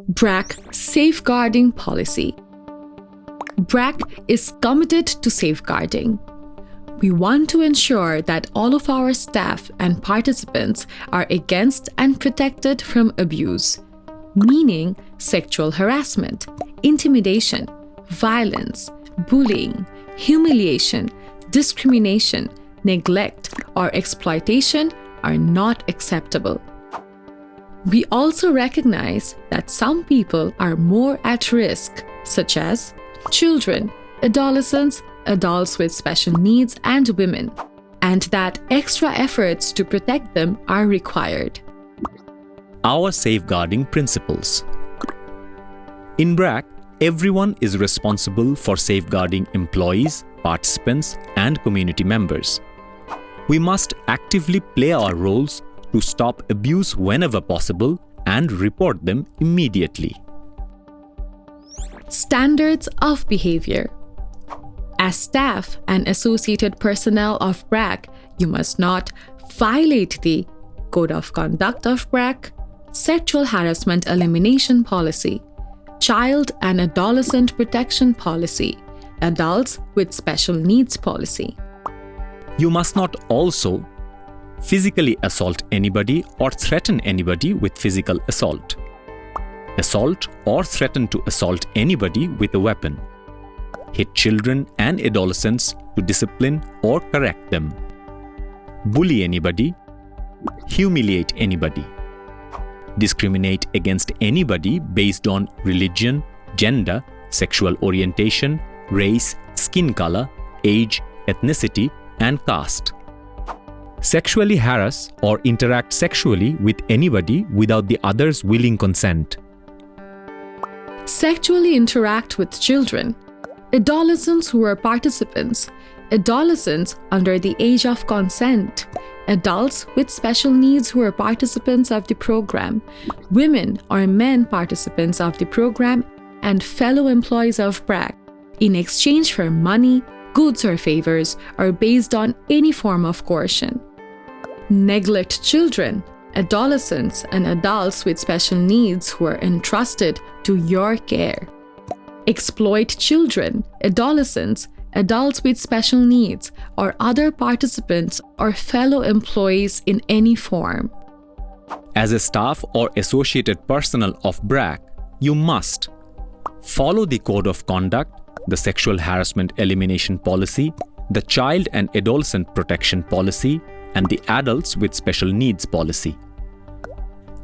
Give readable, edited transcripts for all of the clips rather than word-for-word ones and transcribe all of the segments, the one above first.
BRAC Safeguarding Policy. BRAC is committed to safeguarding. We want to ensure that all of our staff and participants are against and protected from abuse, meaning sexual harassment, intimidation, violence, bullying, humiliation, discrimination, neglect, or exploitation are not acceptable. We also recognize that some people are more at risk, such as children, adolescents, adults with special needs, and women, and that extra efforts to protect them are required. Our safeguarding principles. In BRAC, everyone is responsible for safeguarding employees, participants, and community members. We must actively play our roles to stop abuse whenever possible and report them immediately. Standards of behavior. As staff and associated personnel of BRAC, you must not violate the Code of Conduct of BRAC, Sexual Harassment Elimination Policy, Child and Adolescent Protection Policy, Adults with Special Needs Policy. You must not also physically assault anybody or threaten anybody with physical assault. Assault or threaten to assault anybody with a weapon. Hit children and adolescents to discipline or correct them. Bully anybody. Humiliate anybody. Discriminate against anybody based on religion, gender, sexual orientation, race, skin color, age, ethnicity, and caste. Sexually harass or interact sexually with anybody without the other's willing consent. Sexually interact with children, adolescents who are participants, adolescents under the age of consent, adults with special needs who are participants of the program, women or men participants of the program, and fellow employees of BRAC, in exchange for money, goods or favors, or based on any form of coercion. Neglect children, adolescents, and adults with special needs who are entrusted to your care. Exploit children, adolescents, adults with special needs, or other participants or fellow employees in any form. As a staff or associated personnel of BRAC, you must follow the Code of Conduct, the Sexual Harassment Elimination Policy, the Child and Adolescent Protection Policy, and the Adults with Special Needs Policy.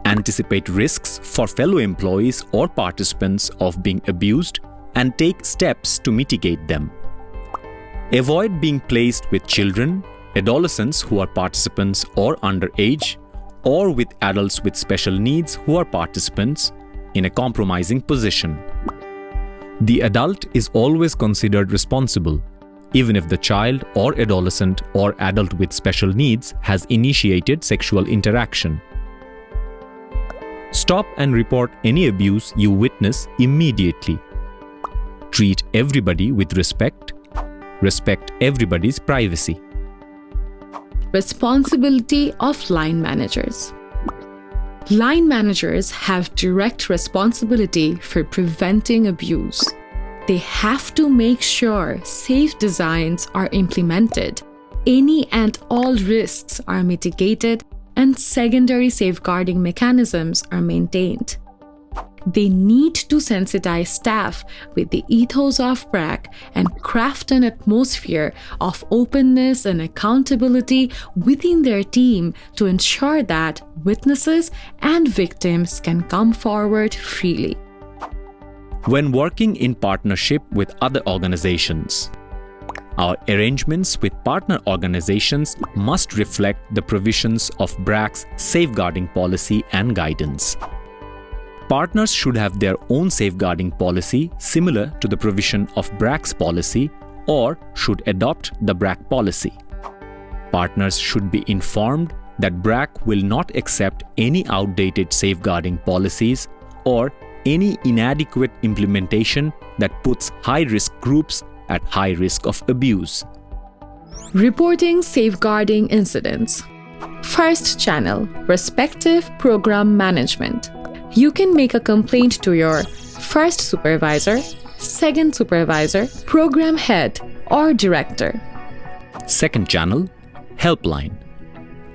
Anticipate risks for fellow employees or participants of being abused and take steps to mitigate them. Avoid being placed with children, adolescents who are participants or underage, or with adults with special needs who are participants in a compromising position. The adult is always considered responsible, even if the child or adolescent or adult with special needs has initiated sexual interaction. Stop and report any abuse you witness immediately. Treat everybody with respect. Respect everybody's privacy. Responsibility of line managers. Line managers have direct responsibility for preventing abuse. They have to make sure safe designs are implemented, any and all risks are mitigated, and secondary safeguarding mechanisms are maintained. They need to sensitize staff with the ethos of BRAC and craft an atmosphere of openness and accountability within their team to ensure that witnesses and victims can come forward freely. When working in partnership with other organizations, our arrangements with partner organizations must reflect the provisions of BRAC's safeguarding policy and guidance. Partners should have their own safeguarding policy similar to the provision of BRAC's policy or should adopt the BRAC policy. Partners should be informed that BRAC will not accept any outdated safeguarding policies or any inadequate implementation that puts high-risk groups at high risk of abuse. Reporting safeguarding incidents. First channel, respective program management. You can make a complaint to your first supervisor, second supervisor, program head, or director. Second channel, helpline.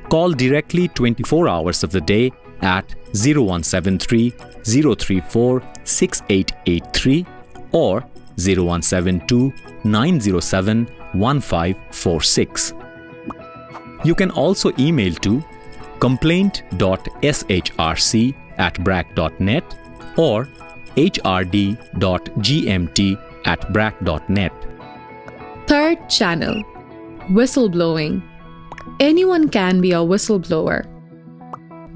Call directly 24 hours of the day at 0173 034 6883 or 0172 907 1546. You can also email to complaint.shrc@brac.net or hrd.gmt@brac.net. Third channel, whistleblowing. Anyone can be a whistleblower.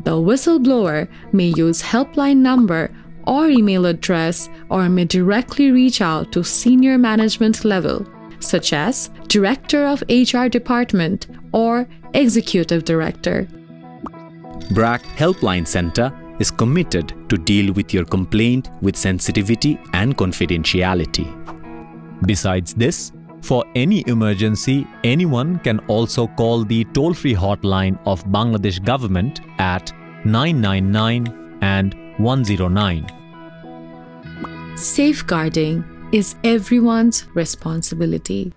The whistleblower may use helpline number or email address or may directly reach out to senior management level, such as Director of HR Department or Executive Director. BRAC Helpline Center is committed to deal with your complaint with sensitivity and confidentiality. Besides this, for any emergency, anyone can also call the toll-free hotline of Bangladesh government at 999 and 109. Safeguarding is everyone's responsibility.